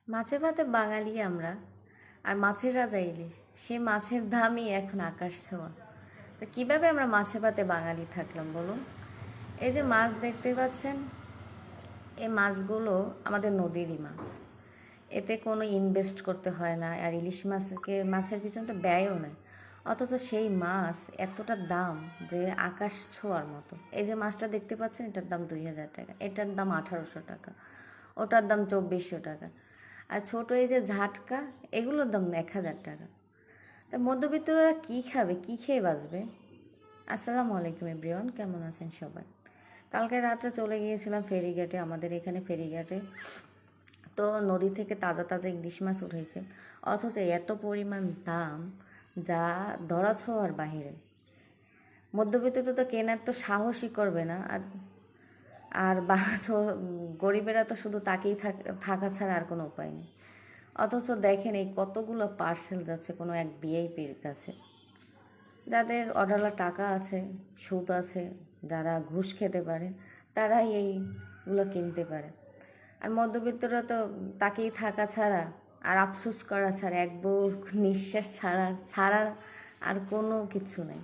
মাছে ভাতে বাঙালি আমরা, আর মাছের রাজা ইলিশ। সে মাছের দামই এখন আকাশ ছোঁয়া। তো কীভাবে আমরা মাছে ভাতে বাঙালি থাকলাম বলুন? এই যে মাছ দেখতে পাচ্ছেন, এই মাছগুলো আমাদের নদীরই মাছ। এতে কোনো ইনভেস্ট করতে হয় না, আর ইলিশ মাছের পিছনে তো ব্যয়ও নেই। অথচ সেই মাছ এতটা দাম যে আকাশ ছোঁয়ার মতো। এই যে মাছটা দেখতে পাচ্ছেন, এটার দাম 2000 টাকা, এটার দাম 1800 টাকা, ওটার দাম 2400 টাকা। আর ছোট এই যে ঝাটকা, এগুলোর দাম 1000 টাকা। তা মধ্যবিত্তরা কী খাবে, কী খেয়ে বাঁচবে? আসসালামু আলাইকুম এভরিওয়ান, কেমন আছেন সবাই? কালকে রাত্রে চলে গিয়েছিলাম ফেরিঘাটে, আমাদের এখানে ফেরিঘাটে। তো নদী থেকে তাজা তাজা ইলিশ মাছ উঠেছে, অথচ এত পরিমাণ দাম যা ধরা ছোঁয়ার বাহিরে। মধ্যবিত্ত তো কেনার তো সাহসই করবে না। আর আর গরিবেরা তো শুধু তাকেই থাকা ছাড়া আর কোনো উপায় নেই। অথচ দেখেন এই কতগুলো পার্সেল যাচ্ছে কোনো এক ভিআইপির কাছে। যাদের অঢালা টাকা আছে, সুদ আছে, যারা ঘুষ খেতে পারে, তারাই এইগুলো কিনতে পারে। আর মধ্যবিত্তরা তো তাকেই থাকা ছাড়া আর আফসোস করা ছাড়া, এক বুক নিঃশ্বাস ছাড়া ছাড়া আর কোনো কিছু নেই।